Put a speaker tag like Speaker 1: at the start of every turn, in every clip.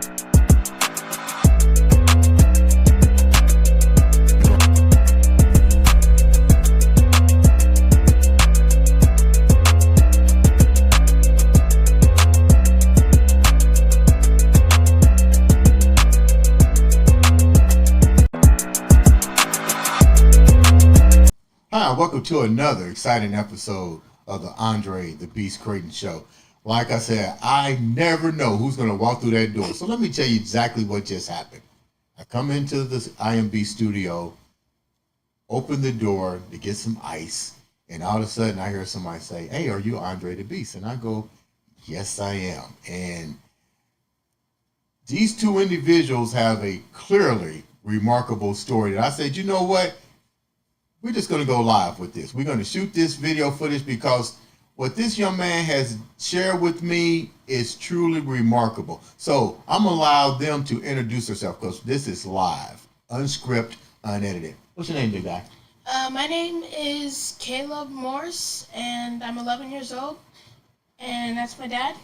Speaker 1: Hi, welcome to another exciting episode of the Andre The Beast Crayton Show. Like I said, I never know who's going to walk through that door. So let me tell you exactly what just happened. I come into the IMB studio, open the door to get some ice, and all of a sudden I hear somebody say, "Hey, are you Andre the Beast?" And I go, "Yes, I am." And these two individuals have a clearly remarkable story that I said, you know what? We're just going to go live with this. We're going to shoot this video footage because what this young man has shared with me is truly remarkable. So I'm going to allow them to introduce themselves because this is live, unscripted, unedited. What's your name, big guy?
Speaker 2: My name is Chuck Morse, and I'm 11 years old, and that's my dad.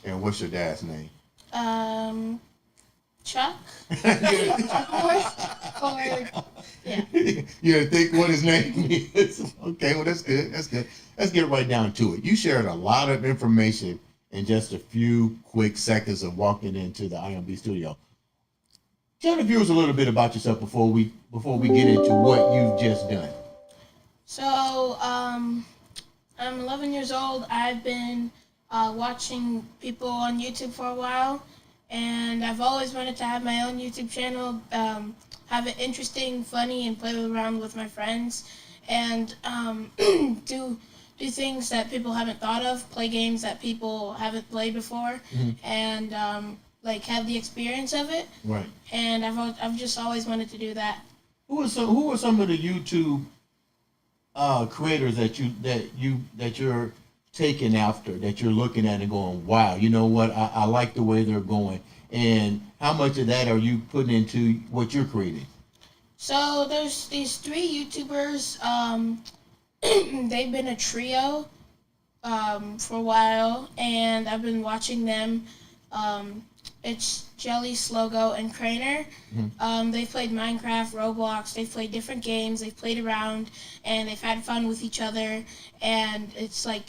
Speaker 1: And what's your dad's name?
Speaker 2: Chuck. Chuck Morse. Yeah.
Speaker 1: You think what his name is? Okay, well, that's good. That's good. Let's get right down to it. You shared a lot of information in just a few quick seconds of walking into the IMB studio. Tell the viewers a little bit about yourself before we get into what you've just done.
Speaker 2: So, I'm 11 years old. I've been watching people on YouTube for a while, and I've always wanted to have my own YouTube channel. Have it interesting, funny, and play around with my friends, and do things that people haven't thought of, play games that people haven't played before, and have the experience of it.
Speaker 1: Right.
Speaker 2: And I've just always wanted to do that.
Speaker 1: Who are some of the YouTube creators that you're taking after, that you're looking at and going, wow, you know what, I like the way they're going? And how much of that are you putting into what you're creating?
Speaker 2: So there's these three YouTubers. They've been a trio for a while, and I've been watching them. It's Jelly, Slogo, and Craner. They've played Minecraft, Roblox. They've played different games. They've played around, and they've had fun with each other. And it's like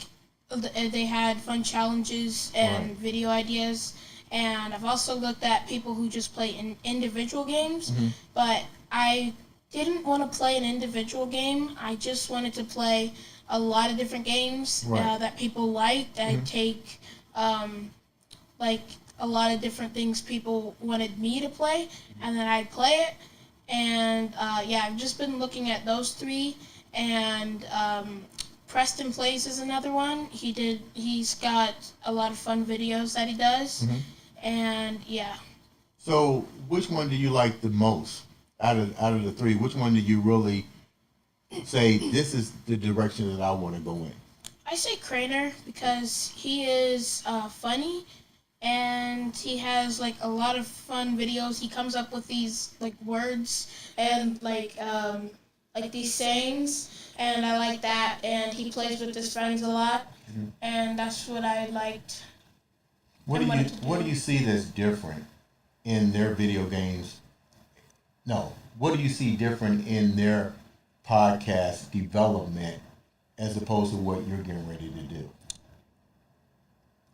Speaker 2: they had fun challenges and video ideas. And I've also looked at people who just play in individual games, but I didn't want to play an individual game. I just wanted to play a lot of different games that people liked. I'd take a lot of different things people wanted me to play, and then I'd play it. And I've just been looking at those three, and Preston Plays is another one. He's got a lot of fun videos that he does. And yeah.
Speaker 1: So which one do you like the most out of the three? Which one do you really say this is the direction that I want to go in?
Speaker 2: I say Craner because he is funny, and he has like a lot of fun videos. He comes up with these like words and like these sayings, and I like that. And he plays with his friends a lot, and that's what I liked.
Speaker 1: What do you see that's different in their video games? No, what do you see different in their podcast development as opposed to what you're getting ready to do?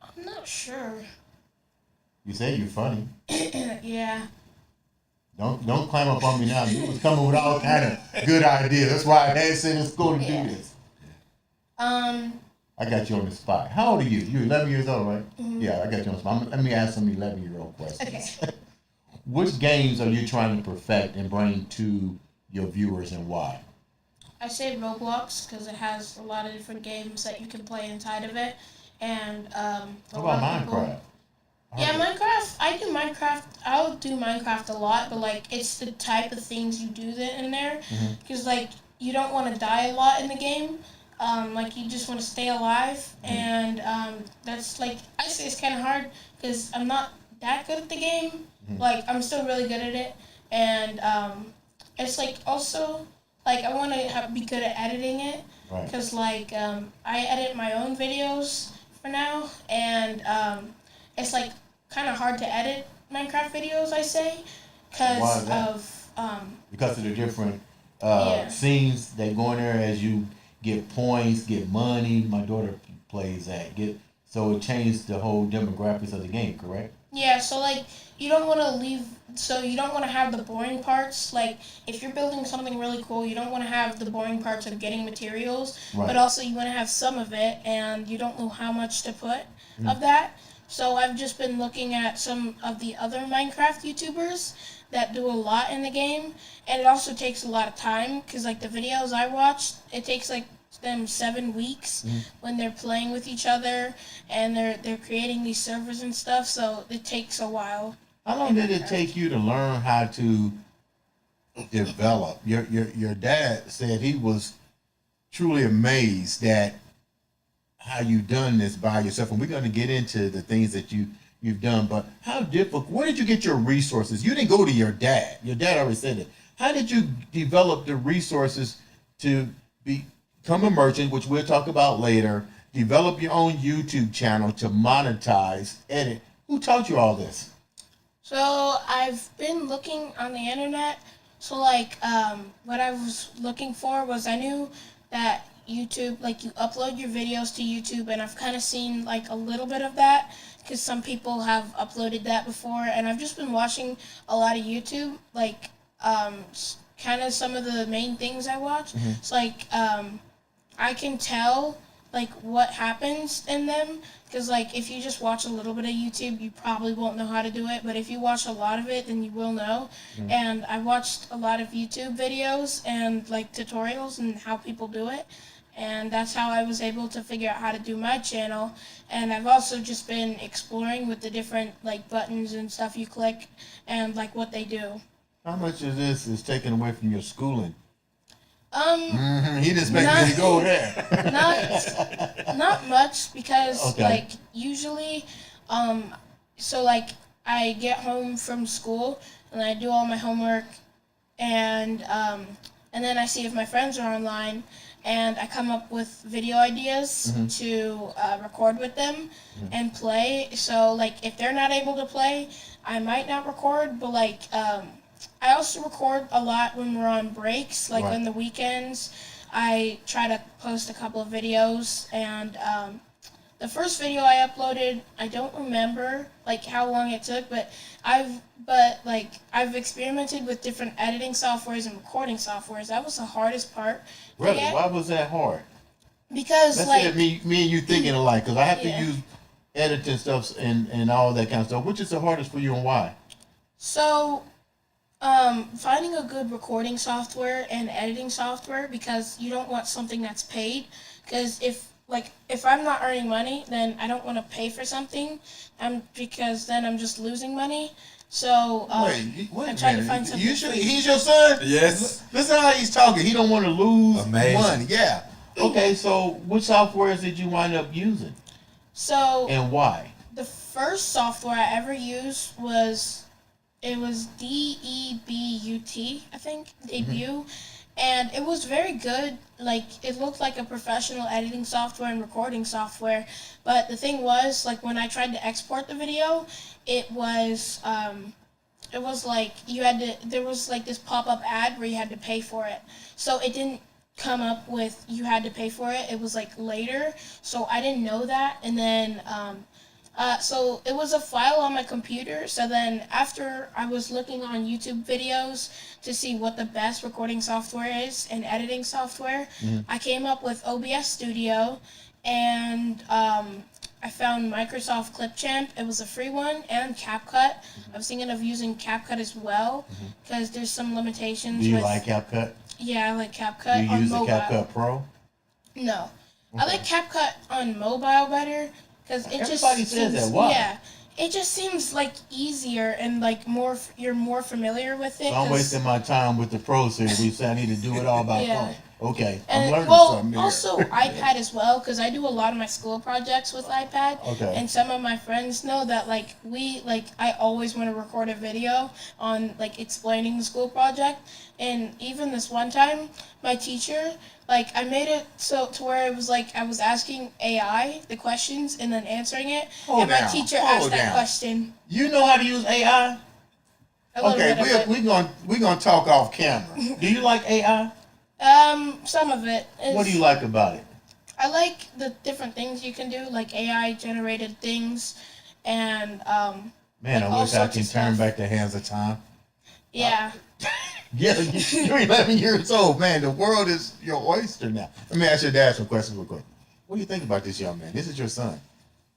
Speaker 2: I'm not sure.
Speaker 1: You say you're funny.
Speaker 2: Yeah.
Speaker 1: Don't climb up on me now. You was coming with all kind of good ideas. That's why I had said it's going to do this. I got you on the spot. How old are you? You're 11 years old, right? Yeah, I got you on the spot. Let me ask some 11-year-old questions. Okay. Which games are you trying to perfect and bring to your viewers, and why?
Speaker 2: I say Roblox because it has a lot of different games that you can play inside of it. And
Speaker 1: how about Minecraft?
Speaker 2: Yeah, Minecraft. I do Minecraft. I'll do Minecraft a lot, but like it's the type of things you do in there, because like you don't want to die a lot in the game. Like you just want to stay alive, and that's like I say it's kind of hard because I'm not that good at the game. Like I'm still really good at it, and it's like also like I want to be good at editing it, because like I edit my own videos for now, and it's like kind of hard to edit Minecraft videos, I say,
Speaker 3: Why
Speaker 2: because
Speaker 3: is that?
Speaker 2: of
Speaker 3: Because of the different
Speaker 2: yeah.
Speaker 3: scenes that go in there as you get points, get money. My daughter plays that. So it changed the whole demographics of the game, correct?
Speaker 2: Yeah, so like you don't want to leave, so you don't want to have the boring parts. Like if you're building something really cool, you don't want to have the boring parts of getting materials, but
Speaker 3: Right.
Speaker 2: also you want to have some of it, and you don't know how much to put
Speaker 3: Mm.
Speaker 2: of that. So I've just been looking at some of the other Minecraft YouTubers that do a lot in the game, and it also takes a lot of time because like the videos I watched, it takes like them 7 weeks
Speaker 3: Mm.
Speaker 2: when they're playing with each other and they're creating these servers and stuff, so it takes a while.
Speaker 3: How long did it take you to learn how to develop? Your dad said he was truly amazed at how you done this by yourself, and we're going to get into the things that you've done. But how difficult? Where did you get your resources? You didn't go to your dad. Your dad already said it. How did you develop the resources to become a merchant, which we'll talk about later? Develop your own YouTube channel to monetize, edit. Who taught you all this?
Speaker 2: So I've been looking on the internet. So like what I was looking for was I knew that YouTube, like you upload your videos to YouTube, and I've kind of seen like a little bit of that because some people have uploaded that before, and I've just been watching a lot of YouTube, like kind of some of the main things I watch.
Speaker 3: Mhm.
Speaker 2: It's like I can tell like what happens in them because like if you just watch a little bit of YouTube, you probably won't know how to do it, but if you watch a lot of it, then you will know.
Speaker 3: Mhm.
Speaker 2: And I watched a lot of YouTube videos and like tutorials and how people do it, and that's how I was able to figure out how to do my channel. And I've also just been exploring with the different like buttons and stuff you click and like what they do.
Speaker 3: How much of this is taken away from your schooling? He didn't expect
Speaker 2: Not-
Speaker 3: me to go there.
Speaker 2: Not much because
Speaker 3: Okay.
Speaker 2: like usually so like I get home from school and I do all my homework, and then I see if my friends are online, and I come up with video ideas
Speaker 3: Mhm.
Speaker 2: to record with them and play. So like if they're not able to play, I might not record, but like I also record a lot when we're on breaks, like
Speaker 3: Right.
Speaker 2: on the weekends. I try to post a couple of videos, and the first video I uploaded, I don't remember like how long it took, but I've experimented with different editing softwares and recording softwares. That was the hardest part. to
Speaker 3: Really?
Speaker 2: get,
Speaker 3: Why was that hard?
Speaker 2: Because
Speaker 3: Let's
Speaker 2: like
Speaker 3: say me and you thinking alike, because I have
Speaker 2: Yeah.
Speaker 3: to use editing stuff and all that kind of stuff. Which is the hardest for you and why?
Speaker 2: so finding a good recording software and editing software, because you don't want something that's paid. Because if I'm not earning money, then I don't want to pay for something. Because then I'm just losing money. So
Speaker 3: Wait
Speaker 2: I
Speaker 3: a
Speaker 2: tried to
Speaker 3: minute.
Speaker 2: find something
Speaker 3: You sure
Speaker 2: free.
Speaker 3: he's your son?
Speaker 4: Yes.
Speaker 3: Listen how he's talking. He don't want to lose
Speaker 4: Amazing.
Speaker 3: money. Yeah. Okay, so which softwares did you wind up using
Speaker 2: So
Speaker 3: and why?
Speaker 2: the first software I ever used was DEBUT, I think, debut, and it was very good. Like it looked like a professional editing software and recording software, but the thing was, like when I tried to export the video, it was like there was like this pop-up ad where you had to pay for it, so it didn't come up with you had to pay for it. It was like later, so I didn't know that, and then so it was a file on my computer. So then after I was looking on YouTube videos to see what the best recording software is and editing software,
Speaker 3: Mhm.
Speaker 2: I came up with OBS Studio, and I found Microsoft Clipchamp. It was a free one, and CapCut. I was thinking of using CapCut as well because there's some limitations.
Speaker 3: Do you
Speaker 2: with,
Speaker 3: like CapCut?
Speaker 2: Yeah, I like CapCut
Speaker 3: Do you
Speaker 2: on
Speaker 3: use the
Speaker 2: mobile.
Speaker 3: CapCut Pro?
Speaker 2: No, I like CapCut on mobile better because it just
Speaker 3: Everybody says
Speaker 2: seems,
Speaker 3: that. Why?
Speaker 2: Yeah, it just seems like easier and like you're more familiar with it.
Speaker 3: So I'm
Speaker 2: 'cause-
Speaker 3: wasting my time with the Pro series. You say I need to do it all by
Speaker 2: Yeah.
Speaker 3: phone.
Speaker 1: Okay, I'm
Speaker 2: And
Speaker 1: learning
Speaker 2: well,
Speaker 1: something here.
Speaker 2: also iPad as well, because I do a lot of my school projects with iPad.
Speaker 1: Okay.
Speaker 2: And some of my friends know that I always want to record a video on like explaining the school project. And even this one time, my teacher, I made it so to where it was like I was asking AI the questions and then answering it,
Speaker 1: Hold
Speaker 2: and my
Speaker 1: down,
Speaker 2: teacher
Speaker 1: hold
Speaker 2: asked that
Speaker 1: down.
Speaker 2: question.
Speaker 1: You know how to use AI?
Speaker 2: A little
Speaker 1: Okay,
Speaker 2: bit of it.
Speaker 1: we're gonna talk off camera. Do you like AI?
Speaker 2: Some of it.
Speaker 1: What do you like about it?
Speaker 2: I like the different things you can do, like AI generated things, and
Speaker 1: Man,
Speaker 2: like
Speaker 1: I
Speaker 2: all
Speaker 1: wish I
Speaker 2: sorts
Speaker 1: can
Speaker 2: of
Speaker 1: turn
Speaker 2: stuff.
Speaker 1: back the hands of time.
Speaker 2: Yeah.
Speaker 1: Yeah, you're 11 years old, man. The world is your oyster now. Let me ask your dad some questions real quick. What do you think about this young man? This is your son.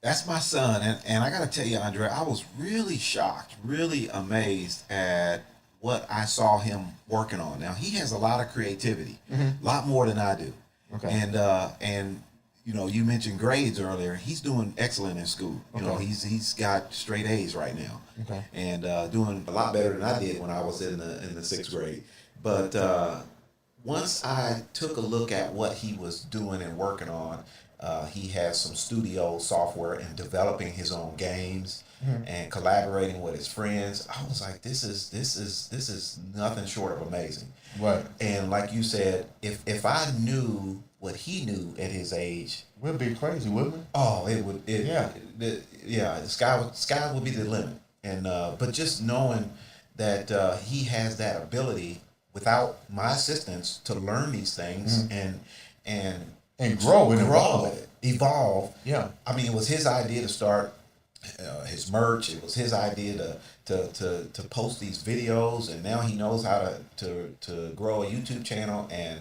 Speaker 4: That's my son, and I gotta tell you, Andre, I was really shocked, really amazed at what I saw him working on. Now he has a lot of creativity, a lot more than I do.
Speaker 1: Okay.
Speaker 4: And you know, you mentioned grades earlier. He's doing excellent in school. You know,
Speaker 1: Okay.
Speaker 4: he's got straight A's right now,
Speaker 1: Okay.
Speaker 4: and doing a lot better than I did when I was in the sixth grade. But once I took a look at what he was doing and working on, he has some studio software and developing his own games and collaborating with his friends. I was like, this is nothing short of amazing.
Speaker 1: Right.
Speaker 4: And like you said, if I knew what he knew at his age,
Speaker 1: We'll be crazy, wouldn't we?
Speaker 4: oh, it would,
Speaker 1: Yeah.
Speaker 4: the sky would be the limit. And but just knowing that he has that ability without my assistance to learn these things and
Speaker 1: And grow and
Speaker 4: grow
Speaker 1: evolve.
Speaker 4: with it, evolve.
Speaker 1: Yeah.
Speaker 4: I mean, it was his idea to start his merch. It was his idea to post these videos, and now he knows how to grow a YouTube channel and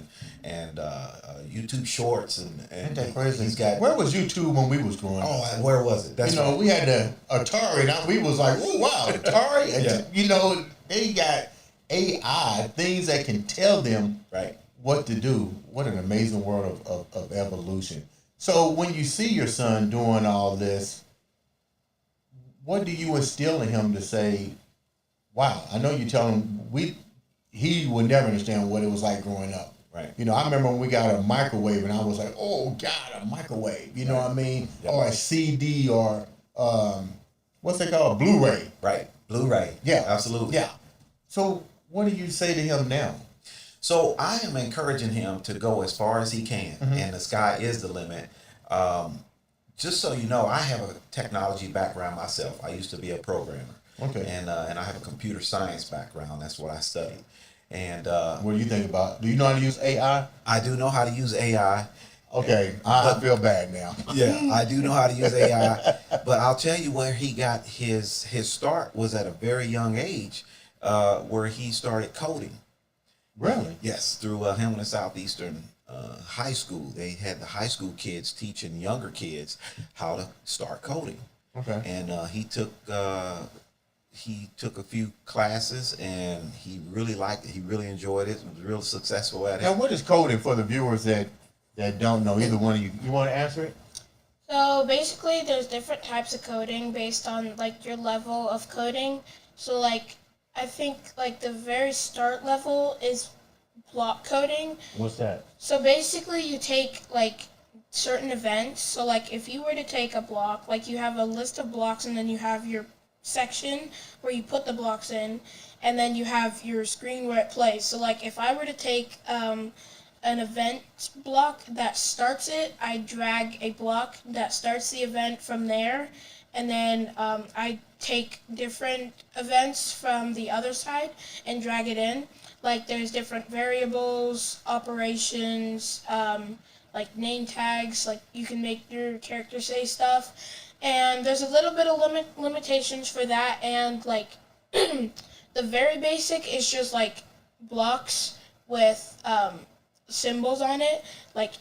Speaker 4: YouTube Shorts
Speaker 1: Ain't
Speaker 4: and
Speaker 1: that crazy?
Speaker 4: he's got.
Speaker 1: Where was YouTube when we was growing up?
Speaker 4: Oh, where was it? That's
Speaker 1: You know,
Speaker 4: right.
Speaker 1: we had the Atari, and we was like, oh, wow, Atari. And,
Speaker 4: Yeah.
Speaker 1: you know, they got AI, things that can tell them
Speaker 4: Right.
Speaker 1: what to do. What an amazing world of evolution. So when you see your son doing all this, what do you instill in him to say, wow, I know you tell him he would never understand what it was like growing up.
Speaker 4: Right.
Speaker 1: You know, I remember when we got a microwave and I was like, oh God, a microwave. You know what I mean?
Speaker 4: Yeah.
Speaker 1: Or a CD or what's it called? Blu-ray.
Speaker 4: Right. Blu-ray.
Speaker 1: Yeah.
Speaker 4: Absolutely.
Speaker 1: Yeah. So what do you say to him now?
Speaker 4: So I am encouraging him to go as far as he can, and the sky is the limit. Just so you know, I have a technology background myself. I used to be a programmer.
Speaker 1: Okay.
Speaker 4: And I have a computer science background. That's what I studied. And
Speaker 1: What do you think about? Do you know how to use AI?
Speaker 4: I do know how to use AI.
Speaker 1: Okay, I feel bad now.
Speaker 4: Yeah, I do know how to use AI. But I'll tell you where he got his start was at a very young age, where he started coding.
Speaker 1: Really?
Speaker 4: Yes, through Hamilton Southeastern High School. They had the high school kids teaching younger kids how to start coding.
Speaker 1: Okay.
Speaker 4: And he took a few classes and he really liked it. He really enjoyed it. Was real successful at
Speaker 1: Now,
Speaker 4: it.
Speaker 1: what is coding for the viewers that don't know? Either one of you. You want to answer it?
Speaker 2: So basically, there's different types of coding based on like your level of coding. So I think the very start level is block coding.
Speaker 1: What's that?
Speaker 2: So basically, you take certain events. So if you were to take a block, you have a list of blocks, and then you have your section where you put the blocks in, and then you have your screen where it plays. So if I were to take an event block that starts it, I drag a block that starts the event from there, and then I take different events from the other side and drag it in. There's different variables, operations, name tags, you can make your character say stuff. And there's a little bit of limitations for that, and the very basic is just blocks with symbols on it.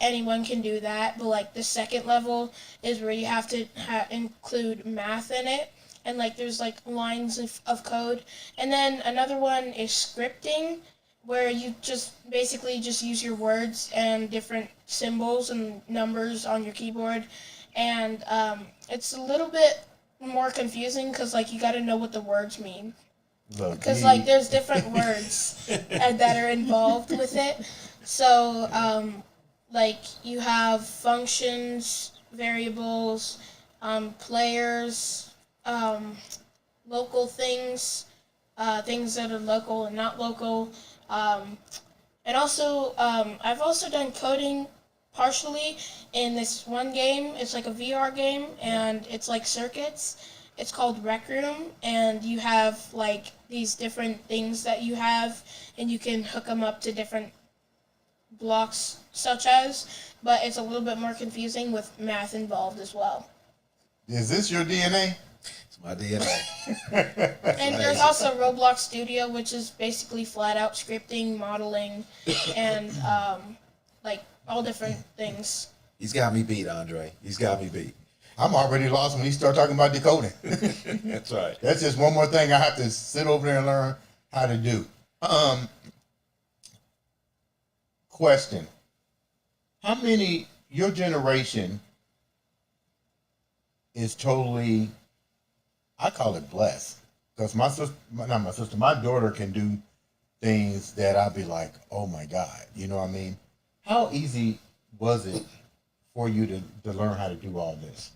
Speaker 2: Anyone can do that, but the second level is where you have to include math in it, and there's lines of code. And then another one is scripting, where you just basically just use your words and different symbols and numbers on your keyboard. And it's a little bit more confusing because you got to know what the words mean.
Speaker 1: Look,
Speaker 2: because like there's different words that are involved with it. So like you have functions, variables, players, um, local things, things that are local and not local, um, and also I've also done coding partially in this one game. It's like a VR game, and it's like circuits. It's called Rec Room, and you have like these different things that you have, and you can hook them up to different blocks, such as. But it's a little bit more confusing with math involved as well.
Speaker 1: is this your DNA?
Speaker 4: It's my DNA.
Speaker 2: And there's also Roblox Studio, which is basically flat out scripting, modeling, and like all different things.
Speaker 4: He's got me beat, Andre. He's got me beat.
Speaker 1: I'm already lost when you start talking about decoding.
Speaker 4: That's right.
Speaker 1: That's just one more thing I have to sit over there and learn how to do. Question. How many, your generation is totally, I call it blessed. Because my sister, not my sister, my daughter can do things that I'd be like, oh my God. You know what I mean? How easy was it for you to learn how to do all this?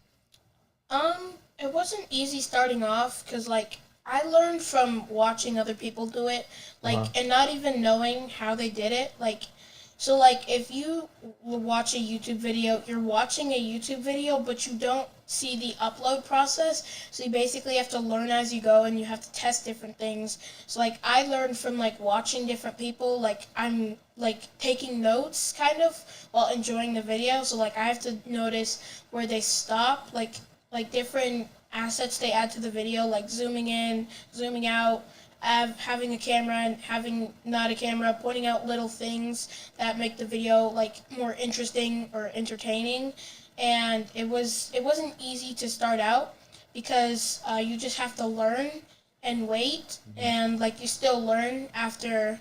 Speaker 2: It wasn't easy starting off because like I learned from watching other people do it, like and not even knowing how they did it. Like, so like if you watch a YouTube video, you're watching a YouTube video, but you don't see the upload process. So you basically have to learn as you go, and you have to test different things. So like I learned from like watching different people. Like I'm like taking notes kind of while enjoying the video. So like I have to notice where they stop, like different assets they add to the video, like zooming in, zooming out, having a camera and having not a camera, pointing out little things that make the video like more interesting or entertaining. And it wasn't easy to start out because you just have to learn and wait, and like you still learn after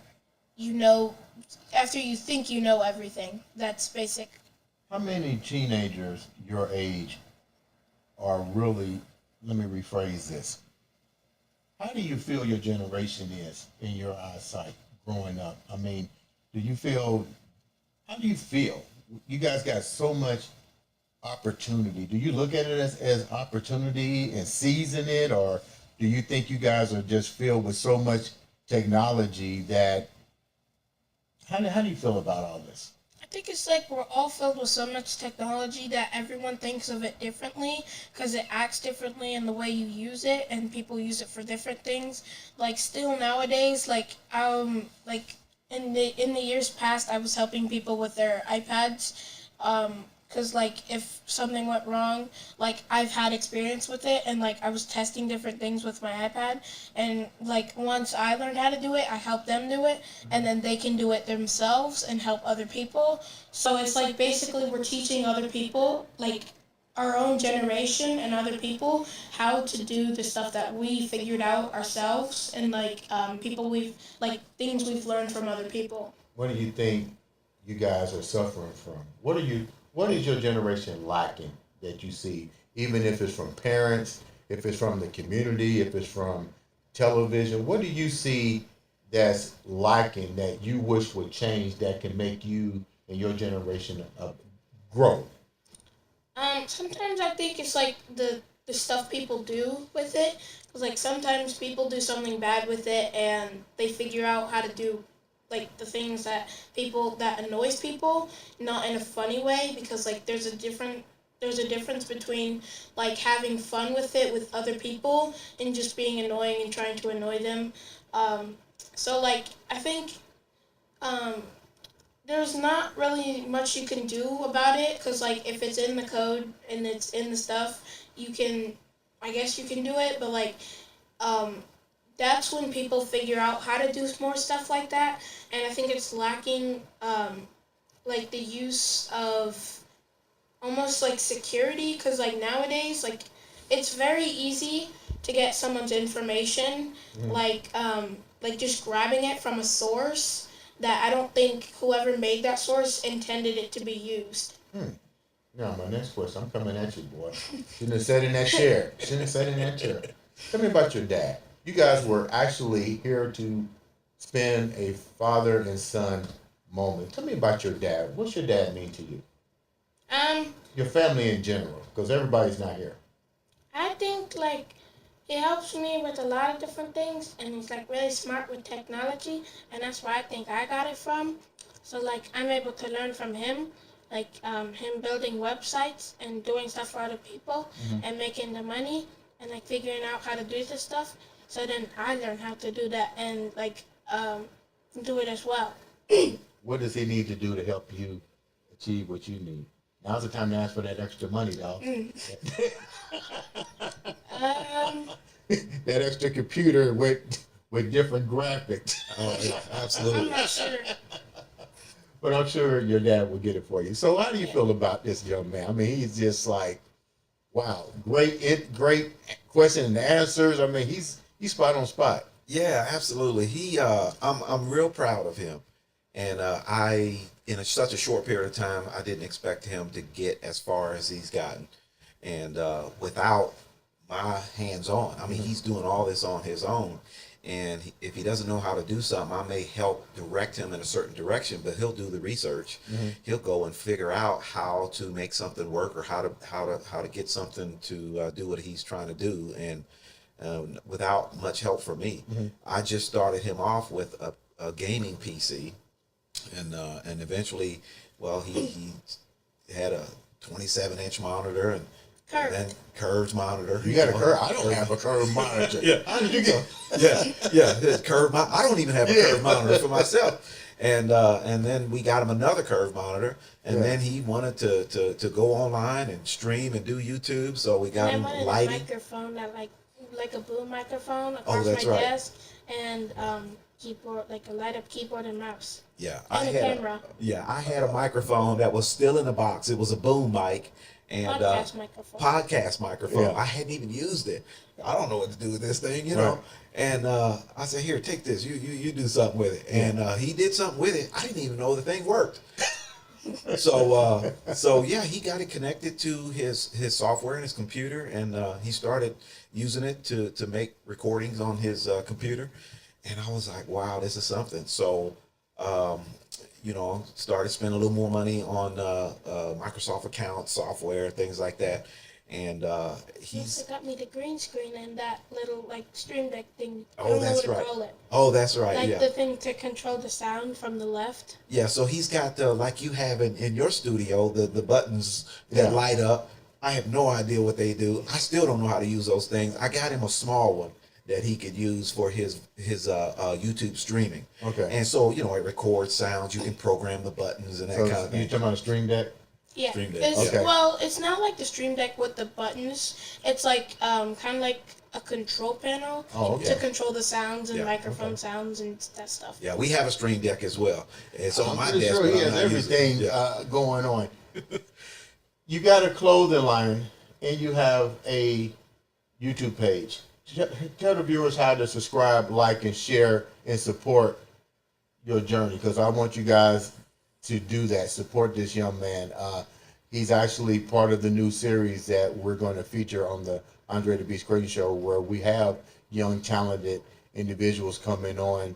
Speaker 2: after you think you know everything. That's basic.
Speaker 1: How many teenagers your age are really, let me rephrase this. How do you feel your generation is in your eyesight growing up? I mean, how do you feel? You guys got so much opportunity. Do you look at it as opportunity and season it, or do you think you guys are just filled with so much technology that, how do you feel about all this?
Speaker 2: I think it's like we're all filled with so much technology that everyone thinks of it differently because it acts differently in the way you use it, and people use it for different things. Like still nowadays, like in the years past, I was helping people with their iPads, because like if something went wrong, like I've had experience with it, and like I was testing different things with my iPad, and like once I learned how to do it, I helped them do it, and then they can do it themselves and help other people. So it's like basically we're teaching other people, like our own generation and other people, how to do the stuff that we figured out ourselves, and like things we've learned from other people.
Speaker 1: What do you think you guys are suffering from? What is your generation lacking that you see, even if it's from parents, if it's from the community, if it's from television? What do you see that's lacking that you wish would change that can make you and your generation grow?
Speaker 2: Sometimes I think it's like the stuff people do with it. Cause like sometimes people do something bad with it, and they figure out how to do like the things that annoys people, not in a funny way, because like there's a difference between like having fun with it with other people and just being annoying and trying to annoy them. So like I think there's not really much you can do about it, because like if it's in the code and it's in the stuff, I guess you can do it, but like that's when people figure out how to do more stuff like that. And I think it's lacking like the use of almost like security, because like nowadays like it's very easy to get someone's information, like just grabbing it from a source that I don't think whoever made that source intended it to be used.
Speaker 1: Now my next question, I'm coming at you, boy. Shouldn't have sat in that chair. Tell me about your dad. you guys were actually here to spend a father and son moment. Tell me about your dad. What's your dad mean to you? Your family in general, because everybody's not here.
Speaker 2: I think like he helps me with a lot of different things, and he's like really smart with technology, and that's where I think I got it from. So like I'm able to learn from him, like him building websites and doing stuff for other people and making the money and like figuring out how to do this stuff. So then I learn how to do that and like do it as well.
Speaker 1: What does he need to do to help you achieve what you need? Now's the time to ask for that extra money, dog. That extra computer with different graphics.
Speaker 4: Oh, yeah,
Speaker 2: I'm
Speaker 4: absolutely.
Speaker 2: not sure.
Speaker 1: But I'm sure your dad will get it for you. So how do you feel about this young man? I mean, he's just like, wow, great question and answers. I mean, he's spot on spot.
Speaker 4: Yeah, absolutely. I'm real proud of him, and such a short period of time, I didn't expect him to get as far as he's gotten, and without my hands on. I mean, he's doing all this on his own, and if he doesn't know how to do something, I may help direct him in a certain direction, but he'll do the research. He'll go and figure out how to make something work or how to get something to do what he's trying to do, and without much help from me. I just started him off with a gaming PC, and eventually, well, he had a 27-inch monitor and then curved monitor.
Speaker 1: You got a curve? I don't have a curved monitor.
Speaker 4: Yeah.
Speaker 1: How did you get?
Speaker 4: His curved I don't even have a curved monitor for myself. And then we got him another curved monitor, and then he wanted to go online and stream and do YouTube, so we got
Speaker 2: And
Speaker 4: him
Speaker 2: I wanted
Speaker 4: lighting.
Speaker 2: a microphone that like a boom microphone
Speaker 4: Oh,
Speaker 2: across
Speaker 4: that's
Speaker 2: my
Speaker 4: right.
Speaker 2: desk and keyboard, like a light up keyboard and mouse.
Speaker 4: Yeah,
Speaker 2: And a camera.
Speaker 4: I had a microphone that was still in the box. It was a boom mic and
Speaker 2: Podcast microphone.
Speaker 4: podcast microphone.
Speaker 1: Yeah.
Speaker 4: I hadn't even used it. I don't know what to do with this thing, you know. And I said, "Here, take this. You do something with it." And he did something with it. I didn't even know the thing worked. So yeah, he got it connected to his software and his computer, and he started using it to make recordings on his computer. And I was like, wow, this is something. So, started spending a little more money on Microsoft account software, things like that. And
Speaker 2: He
Speaker 4: he's
Speaker 2: also got me the green screen and that little like stream deck thing. I
Speaker 4: Oh,
Speaker 2: don't know
Speaker 4: that's
Speaker 2: what
Speaker 4: right.
Speaker 2: to call it.
Speaker 4: Oh, that's right.
Speaker 2: Like
Speaker 4: Yeah.
Speaker 2: the thing to control the sound from the left.
Speaker 4: Yeah, so he's got like you have in your studio, the buttons that light up. I have no idea what they do. I still don't know how to use those things. I got him a small one that he could use for his YouTube streaming.
Speaker 1: Okay.
Speaker 4: And so, it records sounds. You can program the buttons and that
Speaker 1: So
Speaker 4: kind of
Speaker 1: you
Speaker 4: thing.
Speaker 1: talking about a stream deck?
Speaker 2: Yeah.
Speaker 4: Stream Deck.
Speaker 2: It's,
Speaker 1: Okay.
Speaker 2: Well, it's not like the stream deck with the buttons. It's like kind of like a control panel
Speaker 1: Oh, okay.
Speaker 2: to control the sounds and
Speaker 4: Yeah,
Speaker 2: microphone sounds and that stuff.
Speaker 4: Yeah, we have a Stream Deck as well. It's on
Speaker 1: I'm
Speaker 4: my
Speaker 1: pretty
Speaker 4: desk.
Speaker 1: sure
Speaker 4: but
Speaker 1: he
Speaker 4: I'm
Speaker 1: has
Speaker 4: not using it.
Speaker 1: everything
Speaker 4: Yeah.
Speaker 1: going on. You got a clothing line and you have a YouTube page. Tell the viewers how to subscribe, like, and share and support your journey, because I want you guys to do that. Support this young man. He's actually part of the new series that we're going to feature on the Andre The Beast Crayton show, where we have young, talented individuals coming on,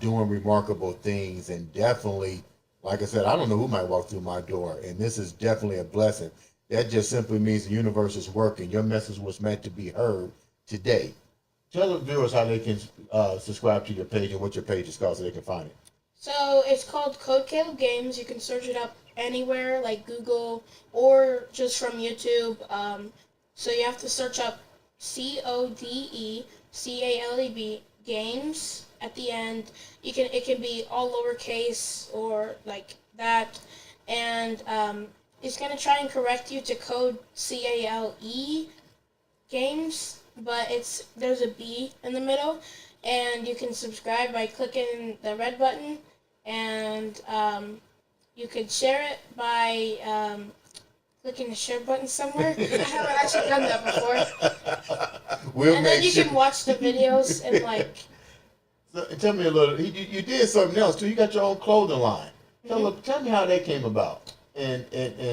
Speaker 1: doing remarkable things. And definitely, like I said, I don't know who might walk through my door, and this is definitely a blessing. That just simply means the universe is working. Your message was meant to be heard today. Tell the viewers how they can subscribe to your page and what your page is called so they can find it.
Speaker 2: So it's called Code Caleb Games. You can search it up anywhere, like Google or just from YouTube. So you have to search up CODECALEB Games at the end. It can be all lowercase or like that, and it's gonna try and correct you to code CALE Games, but there's a B in the middle, and you can subscribe by clicking the red button, and you could share it by clicking the share button somewhere. I haven't actually done that before.
Speaker 1: We'll
Speaker 2: And
Speaker 1: make
Speaker 2: then you
Speaker 1: sure.
Speaker 2: can watch the videos and like.
Speaker 1: So, tell me a little. You did something else too. You got your own clothing line. Tell me how that came about, and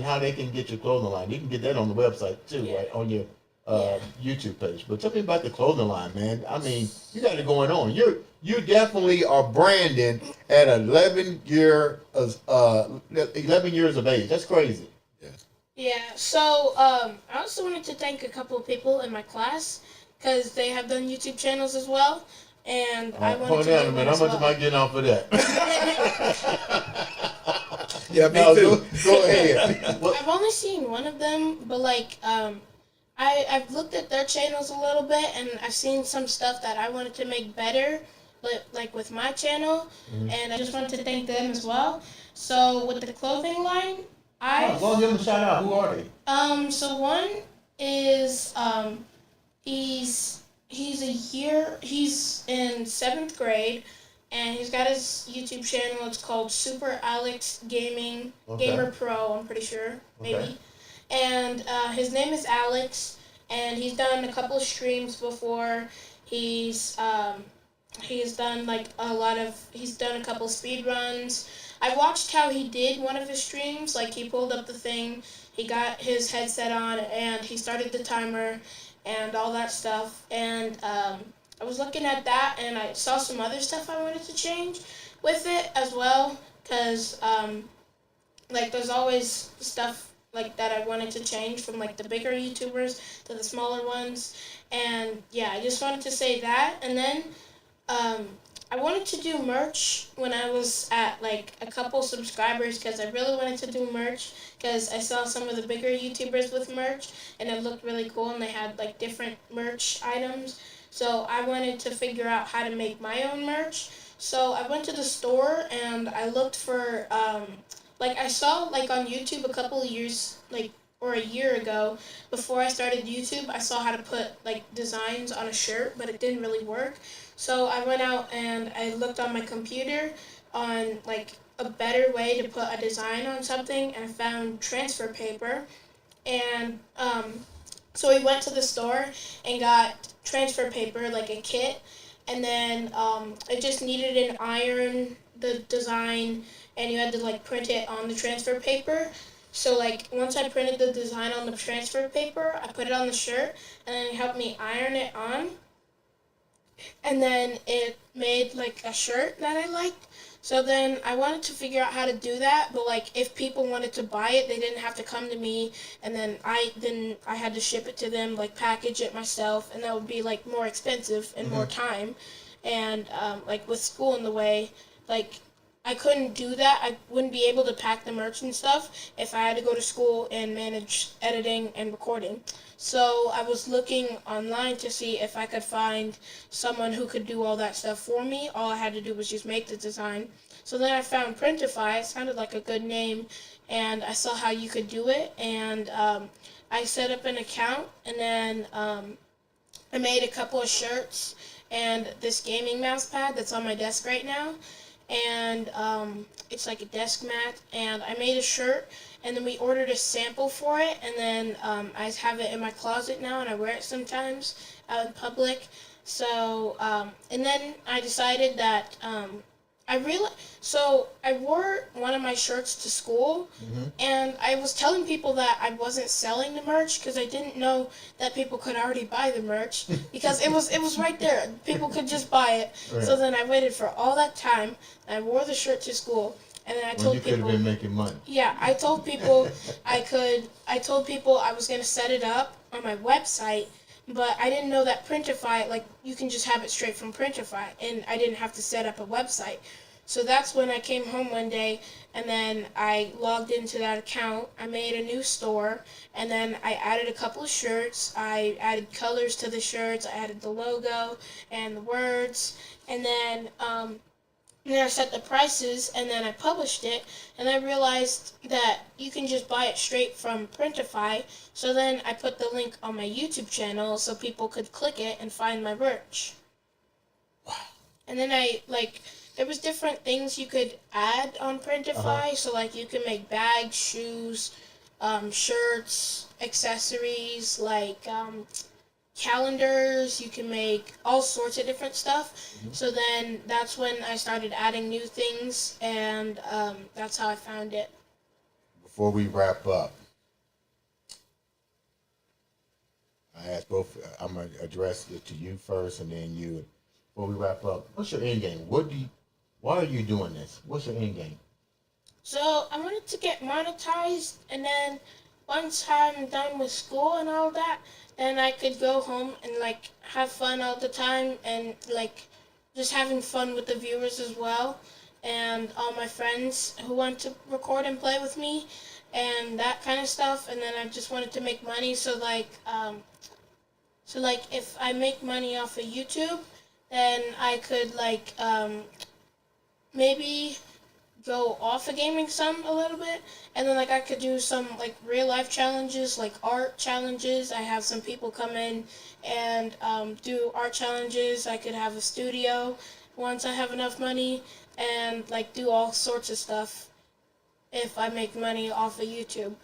Speaker 1: how they can get your clothing line. You can get that on the website too,
Speaker 2: Yeah.
Speaker 1: right? On your
Speaker 3: YouTube page. But tell me about the clothing line, man. I mean, you got it going on. You definitely are branding at 11 years of age. That's crazy.
Speaker 2: Yeah, so I also wanted to thank a couple of people in my class because they have done YouTube channels as well, and I wanted
Speaker 3: Hold
Speaker 2: to
Speaker 3: on
Speaker 2: do
Speaker 3: a
Speaker 2: one
Speaker 3: minute.
Speaker 2: as
Speaker 3: How much am I
Speaker 2: well.
Speaker 3: getting off of that?
Speaker 4: Yeah, me
Speaker 3: No,
Speaker 4: too.
Speaker 3: go ahead. What?
Speaker 2: I've only seen one of them, but like I've looked at their channels a little bit, and I've seen some stuff that I wanted to make better, but like with my channel, and I just wanted to thank them as well. So with the clothing line, I
Speaker 3: Go give them a shout out. Who are they?
Speaker 2: so one is he's in 7th grade, and he's got his YouTube channel. It's called Super Alex Gaming Gamer Pro. I'm pretty sure, maybe.
Speaker 3: Okay.
Speaker 2: And his name is Alex, and he's done a couple of streams before. He's done he's done a couple speed runs. I watched how he did one of his streams. Like, he pulled up the thing, he got his headset on, and he started the timer and all that stuff. And I was looking at that, and I saw some other stuff I wanted to change with it as well, because like, there's always stuff like that I wanted to change from like the bigger YouTubers to the smaller ones. And yeah, I just wanted to say that. And then I wanted to do merch when I was at like a couple subscribers, because I really wanted to do merch because I saw some of the bigger YouTubers with merch and it looked really cool, and they had like different merch items. So I wanted to figure out how to make my own merch. So I went to the store and I looked for like, I saw like on YouTube a couple of years, like, or a year ago, before I started YouTube, I saw how to put like designs on a shirt, but it didn't really work. So I went out and I looked on my computer on like a better way to put a design on something, and I found transfer paper. And so we went to the store and got transfer paper, like a kit, and then it just needed an iron, the design, and you had to like print it on the transfer paper. So like, once I printed the design on the transfer paper, I put it on the shirt, and then it helped me iron it on. And then it made like a shirt that I liked. So then I wanted to figure out how to do that, but like, if people wanted to buy it, they didn't have to come to me, and then I had to ship it to them, like package it myself, and that would be like more expensive and more time. And like, with school in the way, like, I couldn't do that. I wouldn't be able to pack the merch and stuff if I had to go to school and manage editing and recording. So I was looking online to see if I could find someone who could do all that stuff for me. All I had to do was just make the design. So then I found Printify. It sounded like a good name, and I saw how you could do it. And I set up an account, and then I made a couple of shirts and this gaming mouse pad that's on my desk right now. And it's like a desk mat, and I made a shirt, and then we ordered a sample for it, and then I have it in my closet now, and I wear it sometimes out in public. So and then I decided that I wore one of my shirts to school, and I was telling people that I wasn't selling the merch because I didn't know that people could already buy the merch, because it was right there. People could just buy it.
Speaker 3: Right.
Speaker 2: So then I waited for all that time, and I wore the shirt to school, and then I
Speaker 3: When
Speaker 2: told
Speaker 3: you could have
Speaker 2: people,
Speaker 3: been making money.
Speaker 2: yeah, I told people I told people I was going to set it up on my website, but I didn't know that Printify, like, you can just have it straight from Printify, and I didn't have to set up a website. So that's when I came home one day, and then I logged into that account. I made a new store, and then I added a couple of shirts. I added colors to the shirts. I added the logo and the words, and then I set the prices, and then I published it, and I realized that you can just buy it straight from Printify. So then I put the link on my YouTube channel so people could click it and find my merch.
Speaker 3: Wow.
Speaker 2: And then there was different things you could add on Printify. So like, you can make bags, shoes, shirts, accessories, like calendars. You can make all sorts of different stuff. So then that's when I started adding new things, and that's how I found it.
Speaker 3: Before we wrap up,
Speaker 1: I asked both. I'm gonna address it to you first, and then you. Before we wrap up, what's your end game? Why are you doing this? What's your end game?
Speaker 2: So I wanted to get monetized, and then once I'm done with school and all that, then I could go home and like have fun all the time, and like just having fun with the viewers as well, and all my friends who want to record and play with me, and that kind of stuff. And then I just wanted to make money, so like if I make money off of YouTube, then I could like maybe go off of gaming some a little bit, and then like I could do some like real life challenges, like art challenges. I have some people come in and do art challenges. I could have a studio once I have enough money, and like do all sorts of stuff if I make money off of YouTube.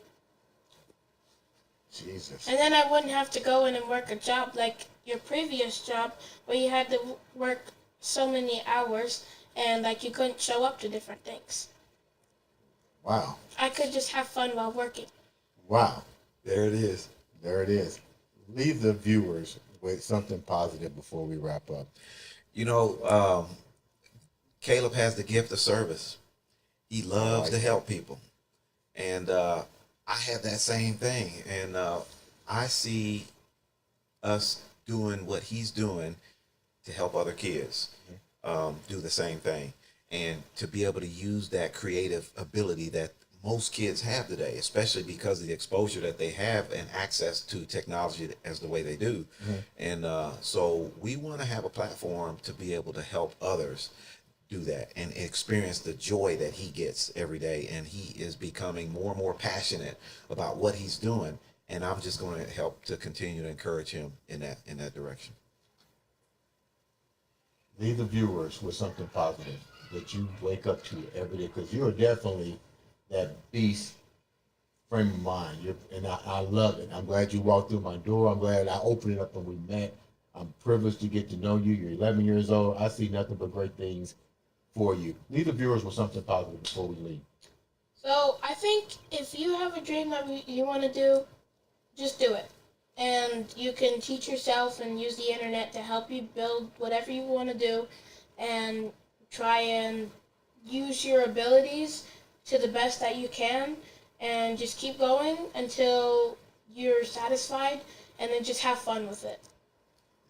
Speaker 1: Jesus.
Speaker 2: And then I wouldn't have to go in and work a job like your previous job where you had to work so many hours and like you couldn't show up to different things.
Speaker 1: Wow.
Speaker 2: I could just have fun while working.
Speaker 1: Wow.
Speaker 4: There it is.
Speaker 1: There it is. Leave the viewers with something positive before we wrap up.
Speaker 4: You know, Caleb has the gift of service. He loves to help people. And I have that same thing. And I see us doing what he's doing to help other kids do the same thing. And to be able to use that creative ability that most kids have today, especially because of the exposure that they have and access to technology as the way they do. And so we want to have a platform to be able to help others do that and experience the joy that he gets every day. And he is becoming more and more passionate about what he's doing. And I'm just going to help to continue to encourage him in that direction.
Speaker 1: Leave the viewers with something positive that you wake up to every day, because you're definitely that beast frame of mind. I love it. I'm glad you walked through my door. I'm glad I opened it up and we met. I'm privileged to get to know you. You're 11 years old. I see nothing but great things for you. Leave the viewers with something positive before we leave.
Speaker 2: So I think if you have a dream that you want to do, just do it. And you can teach yourself and use the internet to help you build whatever you want to do, and try and use your abilities to the best that you can, and just keep going until you're satisfied, and then just have fun with it.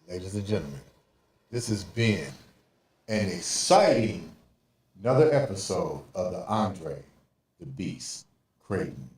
Speaker 1: Ladies and gentlemen, this has been an exciting another episode of the Andre the Beast Crayton